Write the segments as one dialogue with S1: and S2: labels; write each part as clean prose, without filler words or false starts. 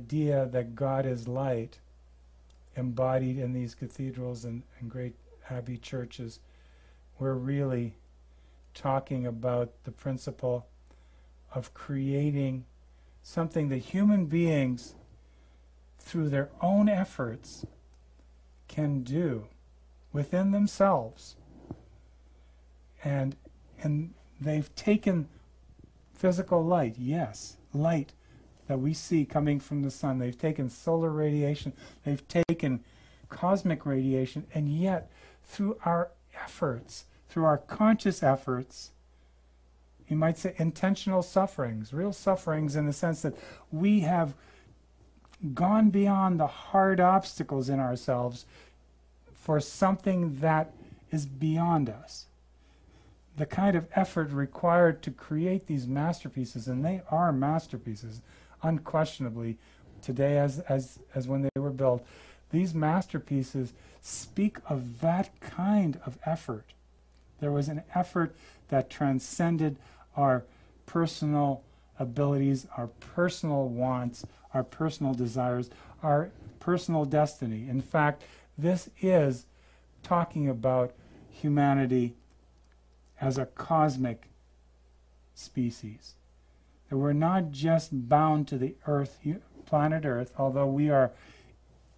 S1: idea that God is light embodied in these cathedrals and great abbey churches, we're really talking about the principle of creating something that human beings, through their own efforts, can do within themselves. And they've taken physical light, yes, light that we see coming from the sun. They've taken solar radiation, they've taken cosmic radiation, and yet through our efforts, through our conscious efforts, you might say intentional sufferings, real sufferings in the sense that we have gone beyond the hard obstacles in ourselves for something that is beyond us. The kind of effort required to create these masterpieces, and they are masterpieces, unquestionably, today as when they were built, these masterpieces speak of that kind of effort. There was an effort that transcended our personal abilities, our personal wants, our personal desires, our personal destiny. In fact, this is talking about humanity as a cosmic species. That we're not just bound to the Earth, planet Earth, although we are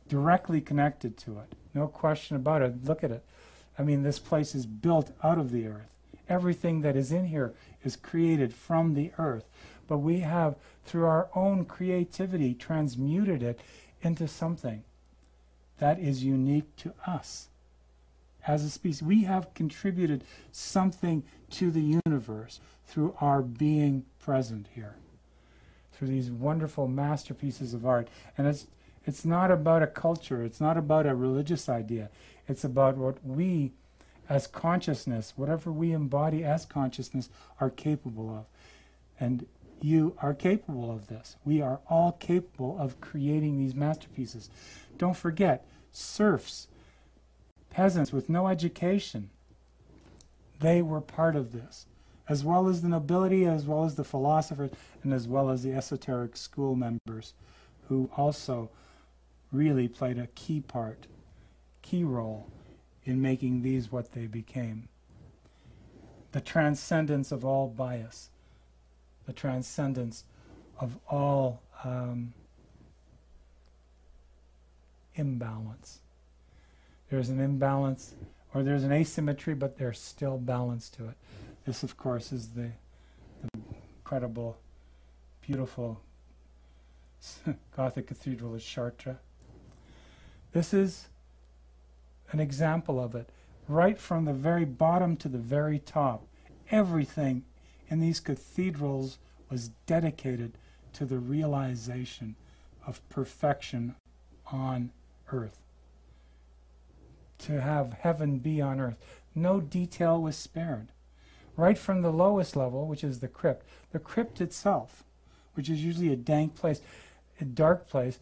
S1: directly connected to it. No question about it. Look at it. I mean, this place is built out of the Earth. Everything that is in here is created from the Earth. But we have, through our own creativity, transmuted it into something that is unique to us. As a species, we have contributed something to the universe through our being present here, through these wonderful masterpieces of art. And it's not about a culture, it's not about a religious idea, it's about what we as consciousness, whatever we embody as consciousness, are capable of. And you are capable of this. We are all capable of creating these masterpieces. Don't forget, serfs, peasants with no education, they were part of this, as well as the nobility, as well as the philosophers, and as well as the esoteric school members, who also really played a key role in making these what they became. The transcendence of all bias, the transcendence of all imbalance. There's an imbalance, or there's an asymmetry, but there's still balance to it. This, of course, is the incredible, beautiful Gothic cathedral at Chartres. This is an example of it. Right from the very bottom to the very top, everything in these cathedrals was dedicated to the realization of perfection on earth. To have heaven be on earth. No detail was spared. Right from the lowest level, which is the crypt itself, which is usually a dank place, a dark place,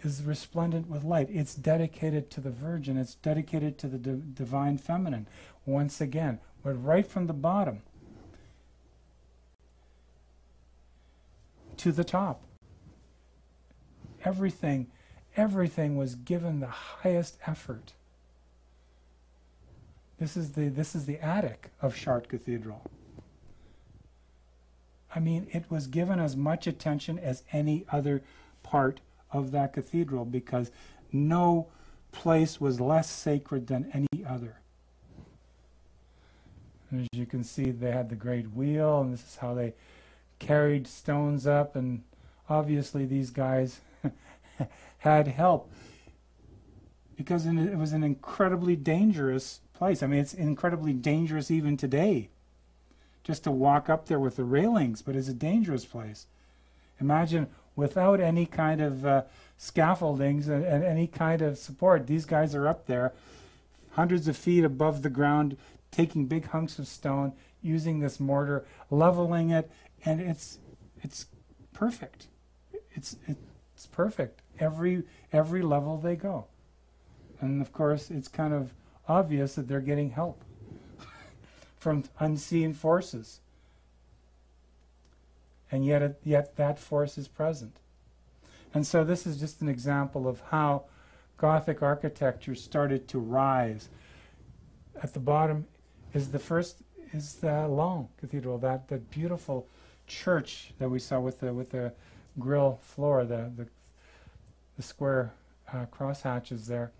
S1: is resplendent with light. It's dedicated to the Virgin. It's dedicated to the divine feminine, once again. But right from the bottom to the top, everything was given the highest effort. This is the attic of Chartres Cathedral. I mean, it was given as much attention as any other part of that cathedral, because no place was less sacred than any other. And as you can see, they had the great wheel, and this is how they carried stones up, and obviously these guys had help, because it was an incredibly dangerous place. I mean, it's incredibly dangerous even today, just to walk up there with the railings, but it's a dangerous place. Imagine without any kind of scaffoldings and any kind of support. These guys are up there, hundreds of feet above the ground, taking big hunks of stone, using this mortar, leveling it, and it's perfect. It's perfect. Every level they go. And of course, it's kind of obvious that they're getting help from unseen forces. And yet that force is present. And so this is just an example of how Gothic architecture started to rise. At the bottom is the Laon Cathedral, that beautiful church that we saw with the grill floor, the square cross hatches there.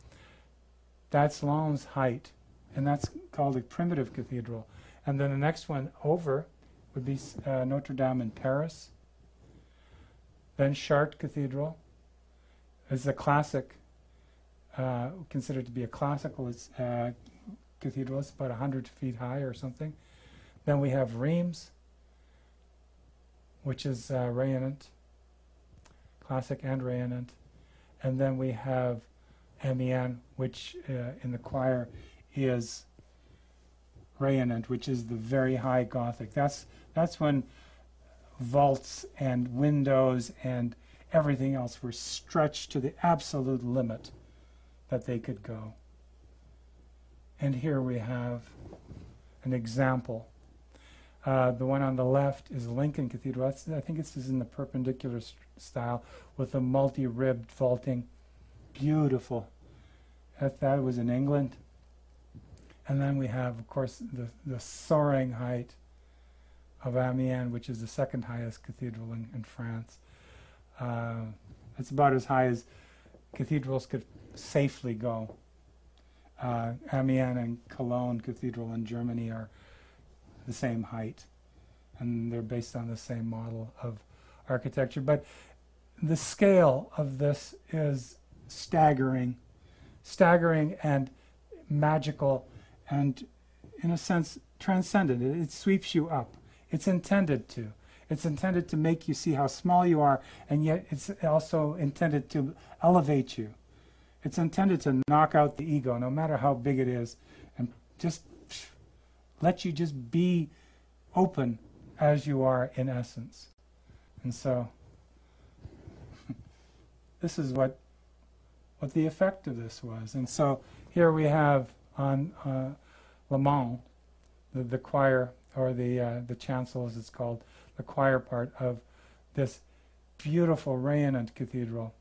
S1: That's Laon's height, and that's called a primitive cathedral. And then the next one over would be Notre Dame in Paris. Then Chartres Cathedral is a classic, considered to be a classical cathedral. It's about 100 feet high or something. Then we have Reims, which is rayonnant, classic and rayonnant. And then we have Amiens, which in the choir is rayonnant, which is the very high Gothic. That's when vaults and windows and everything else were stretched to the absolute limit that they could go. And here we have an example. The one on the left is Lincoln Cathedral. I think this is in the perpendicular style with a multi-ribbed vaulting. Beautiful. That was in England. And then we have, of course, the soaring height of Amiens, which is the second highest cathedral in France. It's about as high as cathedrals could safely go. Amiens and Cologne Cathedral in Germany are the same height, and they're based on the same model of architecture. But the scale of this is staggering and magical, and in a sense transcendent. It sweeps you up. It's intended to. It's intended to make you see how small you are, and yet it's also intended to elevate you. It's intended to knock out the ego, no matter how big it is, and just let you just be open as you are in essence. And so this is what the effect of this was. And so here we have on Le Mans, the choir, or the chancel as it's called, the choir part of this beautiful rayonnant cathedral,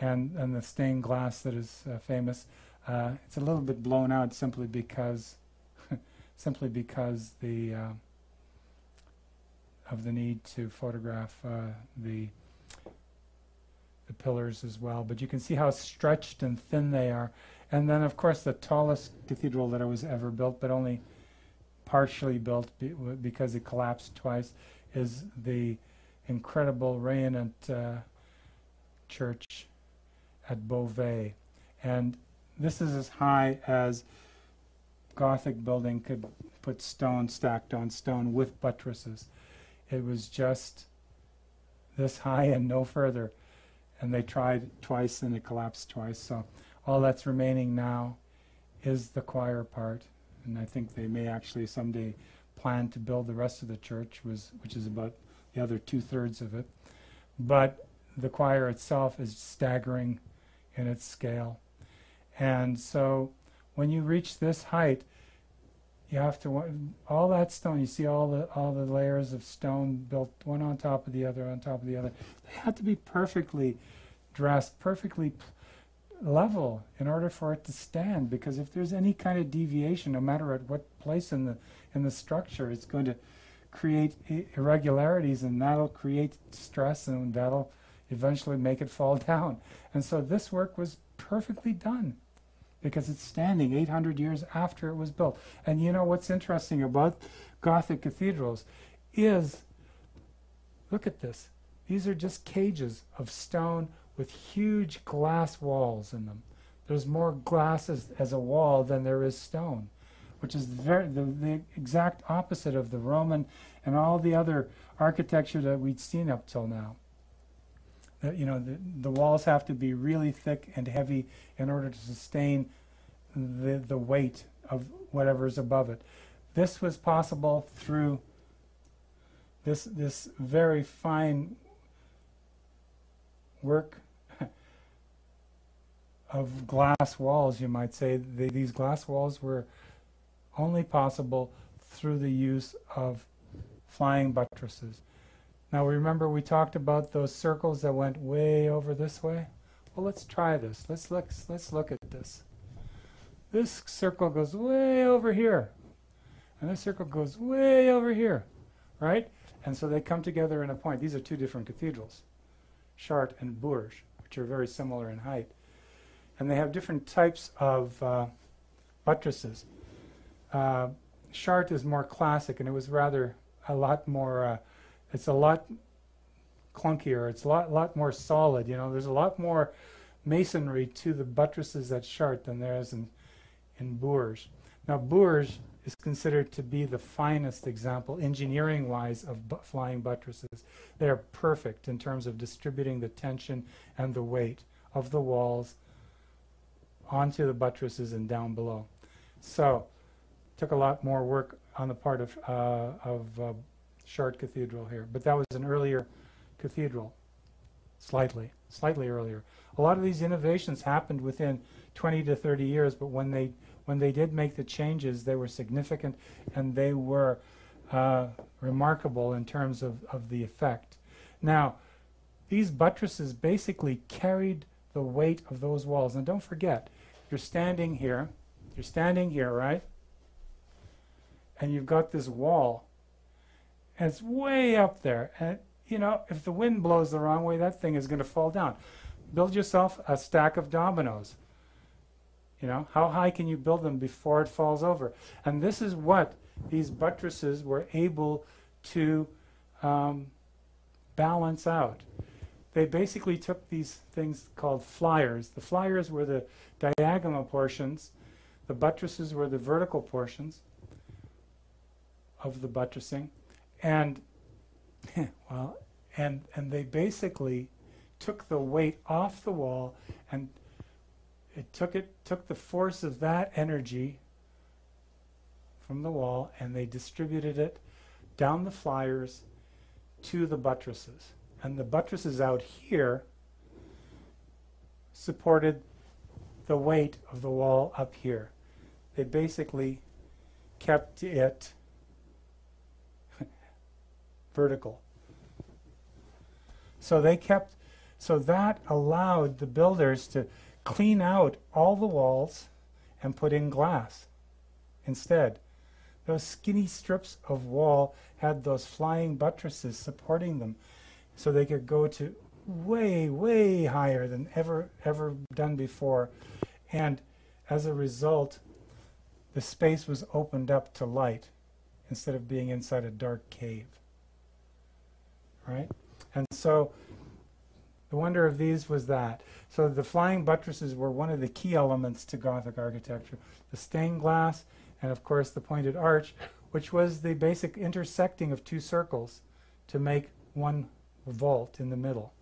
S1: and the stained glass that is famous. It's a little bit blown out simply because of the need to photograph the pillars as well. But you can see how stretched and thin they are. And then, of course, the tallest cathedral that was ever built, but only partially built because it collapsed twice, is the incredible rayonnant church at Beauvais. And this is as high as Gothic building could put stone stacked on stone with buttresses. It was just this high and no further. And they tried twice and it collapsed twice. So all that's remaining now is the choir part. And I think they may actually someday plan to build the rest of the church, which is about the other 2/3 of it. But the choir itself is staggering in its scale. And so when you reach this height, you have to, all that stone, you see all the layers of stone built one on top of the other, on top of the other. They had to be perfectly dressed, perfectly level in order for it to stand, because if there's any kind of deviation, no matter at what place in the structure, it's going to create irregularities, and that'll create stress, and that'll eventually make it fall down. And so this work was perfectly done because it's standing 800 years after it was built. And you know what's interesting about Gothic cathedrals is, look at this. These are just cages of stone with huge glass walls in them. There's more glass as a wall than there is stone, which is the exact opposite of the Roman and all the other architecture that we'd seen up till now. The walls have to be really thick and heavy in order to sustain the weight of whatever's above it. This was possible through this very fine work of glass walls, you might say. These glass walls were only possible through the use of flying buttresses. Now remember we talked about those circles that went way over this way? Well, let's try this. Let's look at this. This circle goes way over here. And this circle goes way over here, right? And so they come together in a point. These are two different cathedrals, Chartres and Bourges, which are very similar in height. And they have different types of buttresses. Chartres is more classic, and it was rather a lot more, it's a lot clunkier, it's a lot more solid. You know, there's a lot more masonry to the buttresses at Chartres than there is in Bourges. Now Bourges is considered to be the finest example, engineering-wise, of flying buttresses. They are perfect in terms of distributing the tension and the weight of the walls onto the buttresses and down below. So, took a lot more work on the part of Chartres Cathedral here, but that was an earlier cathedral, slightly earlier. A lot of these innovations happened within 20 to 30 years, but when they did make the changes, they were significant and they were remarkable in terms of the effect. Now, these buttresses basically carried the weight of those walls. And don't forget, you're standing here, right? And you've got this wall, and it's way up there. And, you know, if the wind blows the wrong way, that thing is going to fall down. Build yourself a stack of dominoes. You know, how high can you build them before it falls over? And this is what these buttresses were able to balance out. They basically took these things called flyers. The flyers were the diagonal portions. The buttresses were the vertical portions of the buttressing. And, well, and they basically took the weight off the wall, and it took the force of that energy from the wall, and they distributed it down the flyers to the buttresses. And the buttresses out here supported the weight of the wall up here. They basically kept it vertical. So that allowed the builders to clean out all the walls and put in glass instead. Those skinny strips of wall had those flying buttresses supporting them, so they could go to way, way higher than ever done before. And as a result, the space was opened up to light instead of being inside a dark cave. Right? And so the wonder of these was that. So the flying buttresses were one of the key elements to Gothic architecture. The stained glass, and of course the pointed arch, which was the basic intersecting of two circles to make one vault in the middle.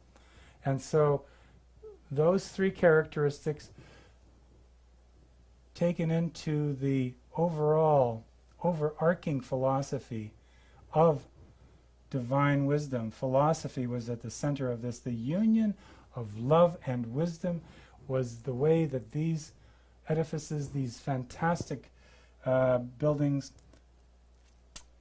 S1: And so those three characteristics taken into the overall overarching philosophy of divine wisdom. Philosophy was at the center of this. The union of love and wisdom was the way that these edifices, these fantastic buildings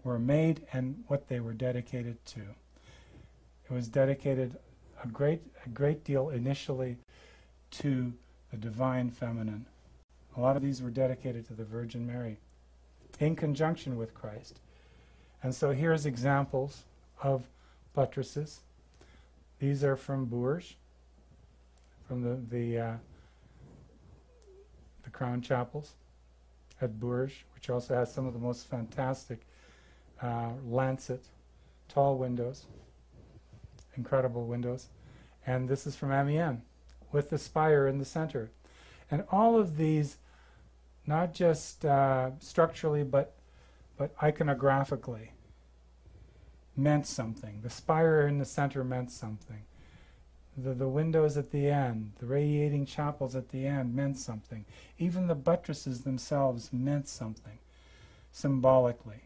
S1: were made and what they were dedicated to. It was dedicated a great deal initially to the divine feminine. A lot of these were dedicated to the Virgin Mary in conjunction with Christ. And so here's examples of buttresses. These are from Bourges, from the crown chapels at Bourges, which also has some of the most fantastic lancet, tall windows, incredible windows. And this is from Amiens, with the spire in the center. And all of these, not just structurally, but iconographically, meant something. The spire in the center meant something. The windows at the end, the radiating chapels at the end meant something. Even the buttresses themselves meant something, symbolically.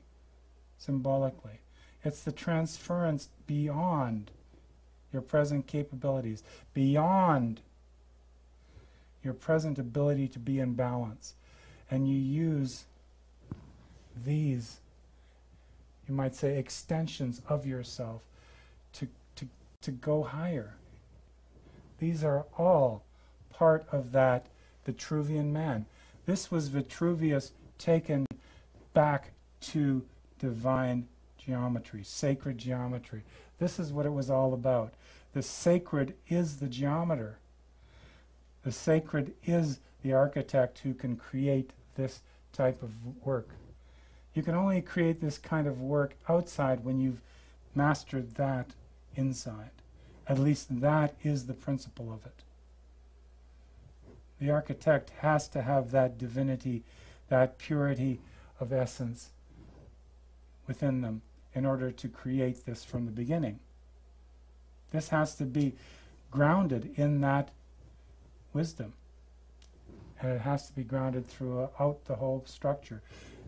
S1: Symbolically. It's the transference beyond your present capabilities, beyond your present ability to be in balance. And you use these, you might say, extensions of yourself to, to, to go higher. These are all part of that Vitruvian man. This was Vitruvius taken back to divine geometry, sacred geometry. This is what it was all about. The sacred is the geometer. The sacred is the architect who can create this type of work. You can only create this kind of work outside when you've mastered that inside. At least that is the principle of it. The architect has to have that divinity, that purity of essence within them in order to create this from the beginning. This has to be grounded in that wisdom. And it has to be grounded throughout the whole structure.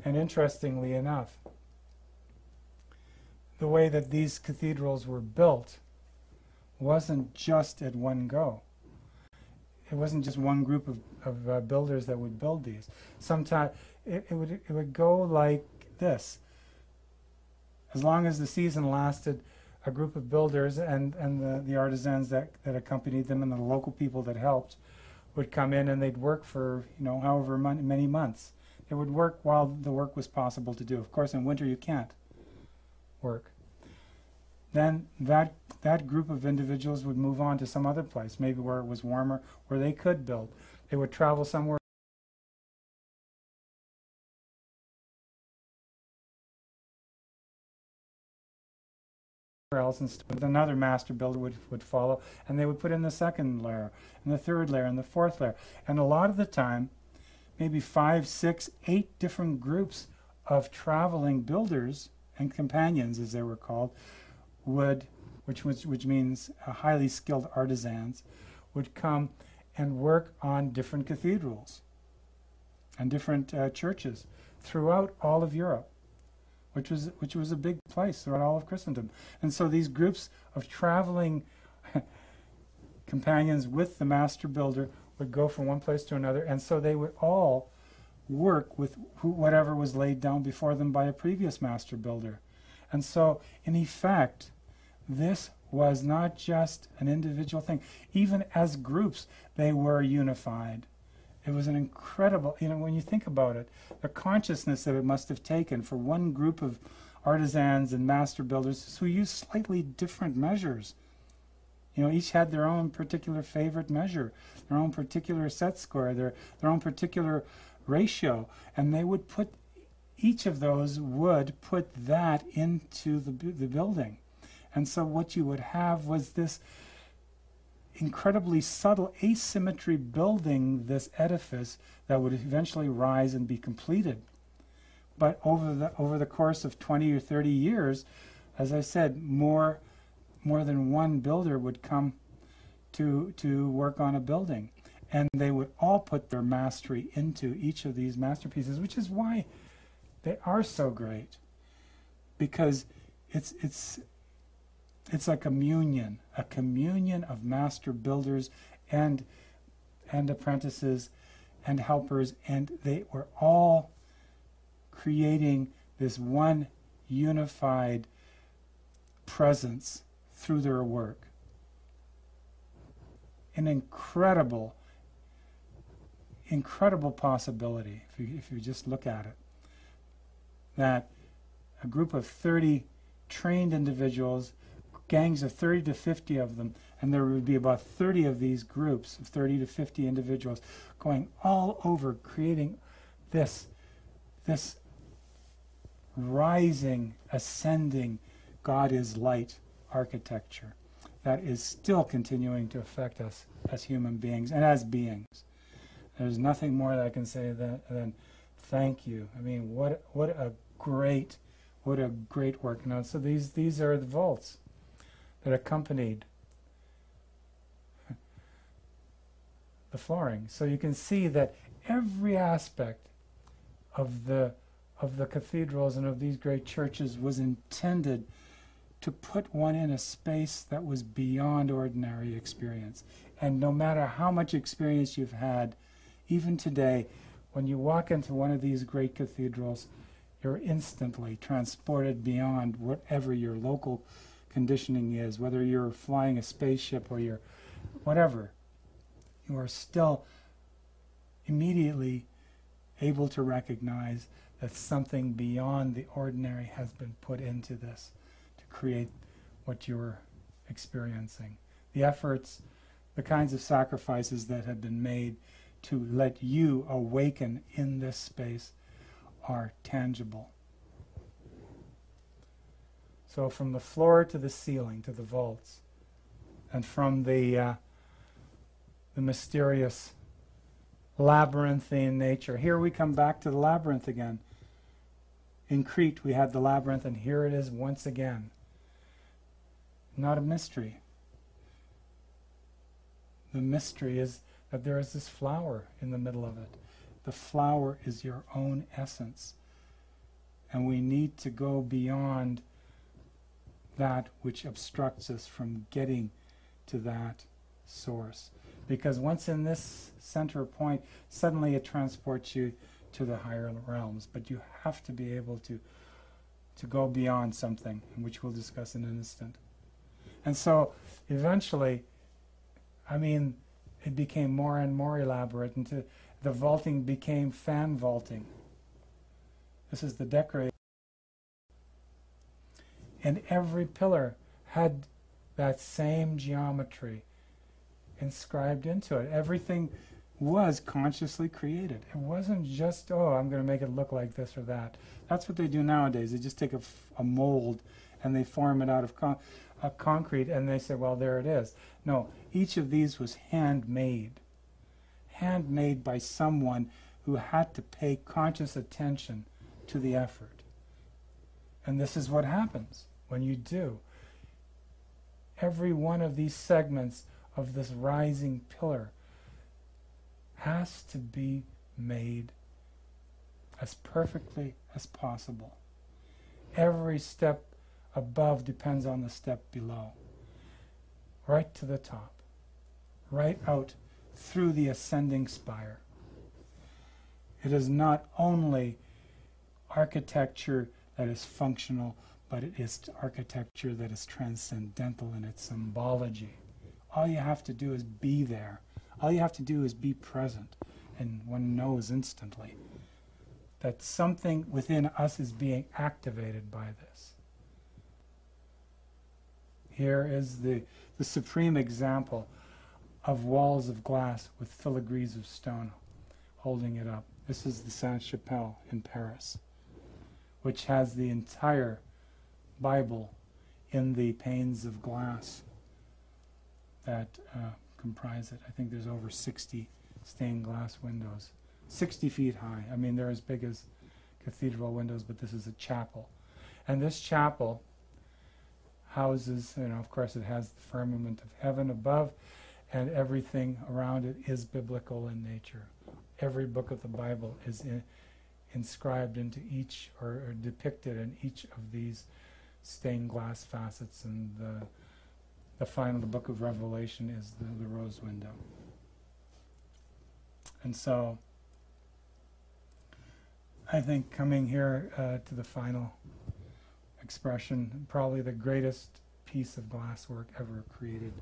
S1: And interestingly enough, the way that these cathedrals were built wasn't just at one go. It wasn't just one group of builders that would build these. Sometimes it would go like this. As long as the season lasted, a group of builders and the artisans that accompanied them and the local people that helped would come in, and they'd work for however many months. They would work while the work was possible to do. Of course, in winter you can't work. Then that group of individuals would move on to some other place, maybe where it was warmer, where they could build. They would travel somewhere else, and another master builder would follow, and they would put in the second layer, and the third layer, and the fourth layer. And a lot of the time, maybe 5, 6, 8 different groups of traveling builders and companions, as they were called, which means highly skilled artisans, would come and work on different cathedrals and different churches throughout all of Europe, which was a big place throughout all of Christendom. And so these groups of traveling companions with the master builder would go from one place to another, and so they would all work with whatever was laid down before them by a previous master builder. And so, in effect, this was not just an individual thing. Even as groups, they were unified. It was an incredible, when you think about it, the consciousness that it must have taken for one group of artisans and master builders who used slightly different measures. Each had their own particular favorite measure, their own particular set score, their own particular ratio, and they would put, each of those would put that into the building. And so what you would have was this incredibly subtle asymmetry building this edifice that would eventually rise and be completed. But over the course of 20 or 30 years, as I said, more than one builder would come to work on a building, and they would all put their mastery into each of these masterpieces, which is why they are so great, because it's a communion of master builders and apprentices and helpers, and they were all creating this one unified presence through their work. An incredible possibility, if you just look at it, that a group of 30 trained individuals, gangs of 30 to 50 of them, and there would be about 30 of these groups of 30 to 50 individuals going all over, creating this rising, ascending, God is light architecture that is still continuing to affect us as human beings and as beings. There's nothing more that I can say than thank you. I mean, what a great work. Now, so these are the vaults that accompanied the flooring. So you can see that every aspect of the cathedrals and of these great churches was intended to put one in a space that was beyond ordinary experience. And no matter how much experience you've had, even today, when you walk into one of these great cathedrals, you're instantly transported beyond whatever your local conditioning is, whether you're flying a spaceship or you're whatever, you are still immediately able to recognize that something beyond the ordinary has been put into this to create what you're experiencing. The efforts, the kinds of sacrifices that have been made to let you awaken in this space are tangible. So from the floor to the ceiling, to the vaults, and from the mysterious labyrinthine nature. Here we come back to the labyrinth again. In Crete we had the labyrinth, and here it is once again. Not a mystery. The mystery is that there is this flower in the middle of it. The flower is your own essence. And we need to go beyond that which obstructs us from getting to that source. Because once in this center point, suddenly it transports you to the higher realms. But you have to be able to go beyond something, which we'll discuss in an instant. And so eventually, it became more and more elaborate, and the vaulting became fan vaulting. This is the decorating. And every pillar had that same geometry inscribed into it. Everything was consciously created. It wasn't just, I'm going to make it look like this or that. That's what they do nowadays. They just take a mold and they form it out of concrete, and they say, well, there it is. No, each of these was handmade. Handmade by someone who had to pay conscious attention to the effort. And this is what happens when you do. Every one of these segments of this rising pillar has to be made as perfectly as possible. Every step above depends on the step below. Right to the top. Right out through the ascending spire. It is not only architecture that is functional, but it is architecture that is transcendental in its symbology. All you have to do is be there. All you have to do is be present, and one knows instantly that something within us is being activated by this. Here is the supreme example of walls of glass with filigrees of stone holding it up. This is the Sainte-Chapelle in Paris, which has the entire Bible in the panes of glass that comprise it. I think there's over 60 stained glass windows, 60 feet high. They're as big as cathedral windows, but this is a chapel. And this chapel houses, of course it has the firmament of heaven above, and everything around it is biblical in nature. Every book of the Bible is inscribed into each, or depicted in each of these stained glass facets, and the final, the book of Revelation, is the rose window. And so I think coming here to the final expression, probably the greatest piece of glasswork ever created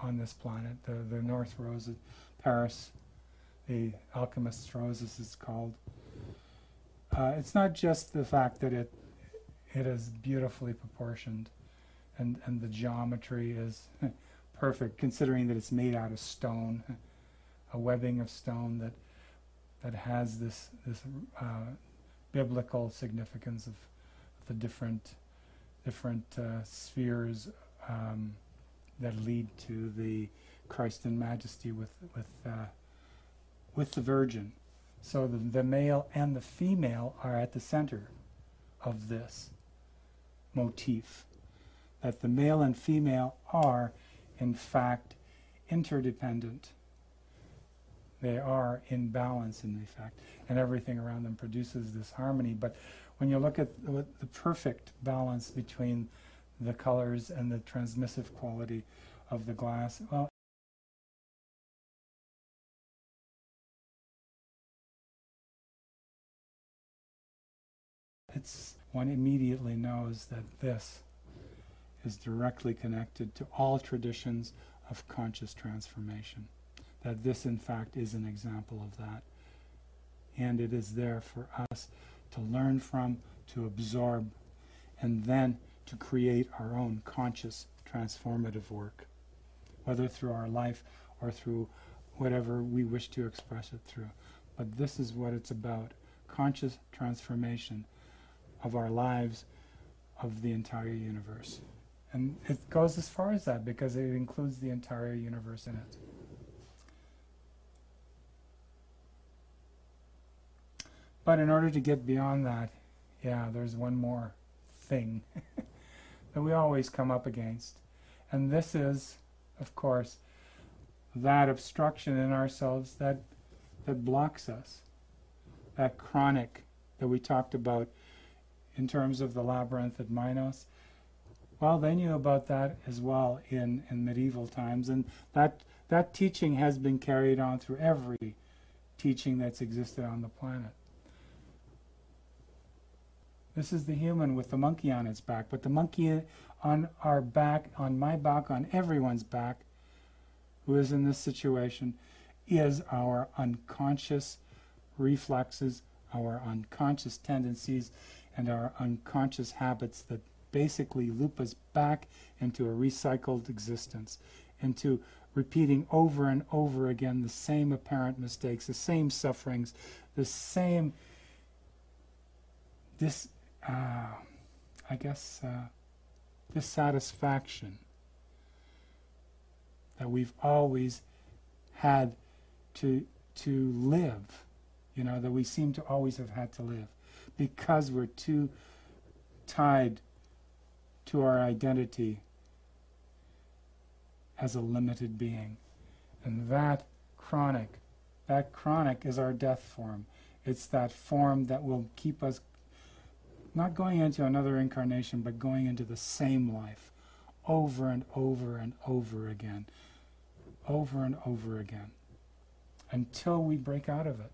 S1: on this planet, the North Rose at Paris, the Alchemist's Rose, as it's called. It's not just the fact that it is beautifully proportioned, and the geometry is perfect, considering that it's made out of stone, a webbing of stone that has this biblical significance of the different spheres that lead to the Christ in Majesty with the Virgin. So the male and the female are at the center of this motif. That the male and female are, in fact, interdependent. They are in balance, in effect, and everything around them produces this harmony. But when you look at the perfect balance between the colors and the transmissive quality of the glass, well, one immediately knows that this is directly connected to all traditions of conscious transformation. That this, in fact, is an example of that. And it is there for us to learn from, to absorb, and then to create our own conscious transformative work, whether through our life or through whatever we wish to express it through. But this is what it's about, conscious transformation of our lives, of the entire universe. And it goes as far as that because it includes the entire universe in it. But in order to get beyond that, yeah, there's one more thing that we always come up against. And this is, of course, that obstruction in ourselves that blocks us. That chronic that we talked about in terms of the labyrinth at Minos. Well, they knew about that as well in medieval times. And that teaching has been carried on through every teaching that's existed on the planet. This is the human with the monkey on its back, but the monkey on our back, on my back, on everyone's back who is in this situation is our unconscious reflexes, our unconscious tendencies, and our unconscious habits that basically loop us back into a recycled existence, into repeating over and over again the same apparent mistakes, the same sufferings, the same dissatisfaction that we've always had to live, that we seem to always have had to live, because we're too tied to our identity as a limited being. And that chronic is our death form. It's that form that will keep us not going into another incarnation, but going into the same life over and over and over again, until we break out of it,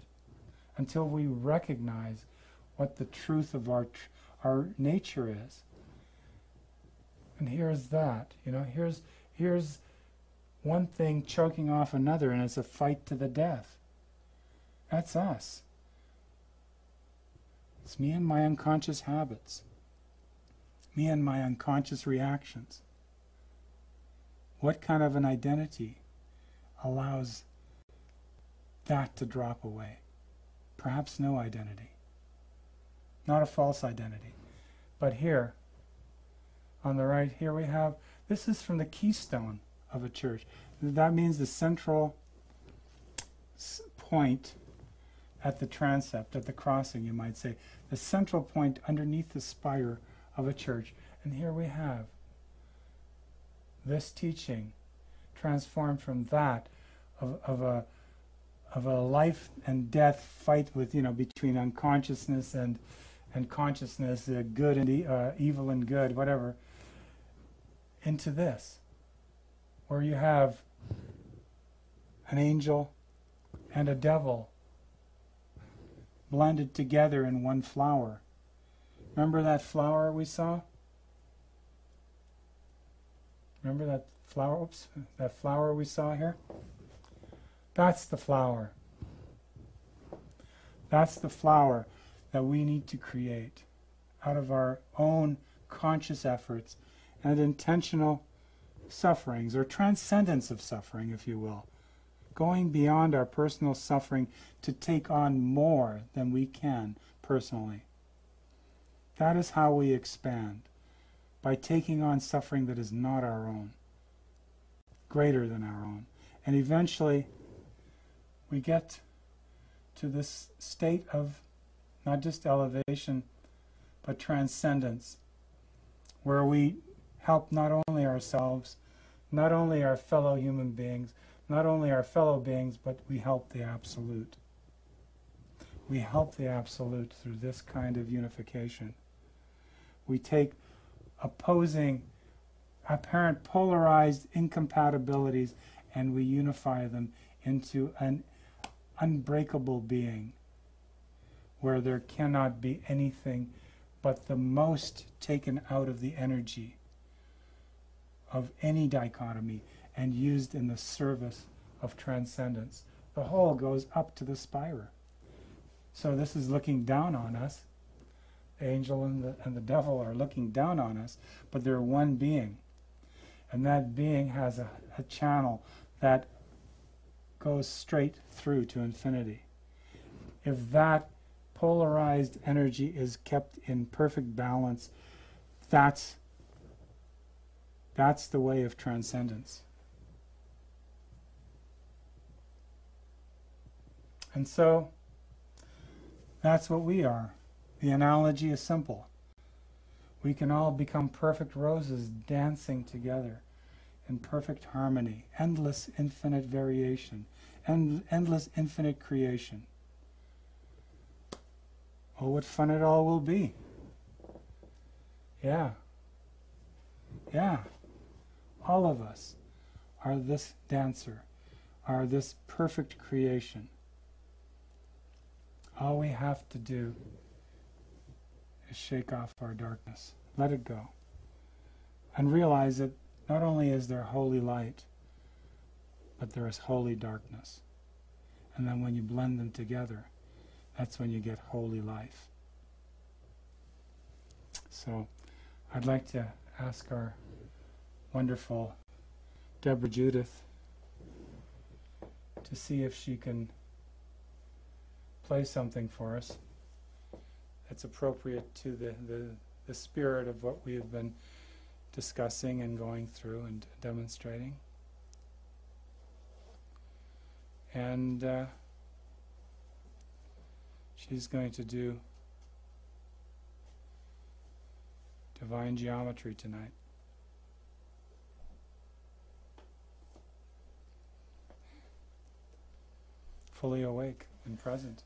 S1: until we recognize what the truth of our nature is. And here's that, here's one thing choking off another, and it's a fight to the death. That's us. It's me and my unconscious habits, me and my unconscious reactions. What kind of an identity allows that to drop away? Perhaps no identity. Not a false identity. But here, on the right, here we have, this is from the keystone of a church. That means the central point at the transept, at the crossing, you might say. The central point underneath the spire of a church. And here we have this teaching transformed from that of a life and death fight with, between unconsciousness and consciousness, good and evil and good, whatever, into this, where you have an angel and a devil blended together in one flower. Remember that flower we saw? Remember that flower? Oops, that flower we saw here? That's the flower. That's the flower that we need to create out of our own conscious efforts and intentional sufferings, or transcendence of suffering, if you will. Going beyond our personal suffering to take on more than we can personally. That is how we expand, by taking on suffering that is not our own, greater than our own. And eventually, we get to this state of not just elevation, but transcendence, where we help not only ourselves, not only our fellow human beings, not only our fellow beings, but we help the Absolute. We help the Absolute through this kind of unification. We take opposing, apparent polarized incompatibilities, and we unify them into an unbreakable being, where there cannot be anything but the most taken out of the energy of any dichotomy and used in the service of transcendence. The whole goes up to the spira. So this is looking down on us. The angel and the devil are looking down on us, but they're one being. And that being has a channel that goes straight through to infinity. If that polarized energy is kept in perfect balance, that's the way of transcendence. And so that's what we are. The analogy is simple. We can all become perfect roses dancing together in perfect harmony, endless infinite variation, endless infinite creation. Oh, what fun it all will be. Yeah. Yeah. All of us are this dancer, are this perfect creation. All we have to do is shake off our darkness, let it go, and realize that not only is there holy light, but there is holy darkness. And then when you blend them together, that's when you get holy life. So I'd like to ask our wonderful Deborah Judith to see if she can play something for us that's appropriate to the spirit of what we have been discussing and going through and demonstrating. And she's going to do divine geometry tonight. Fully awake and present.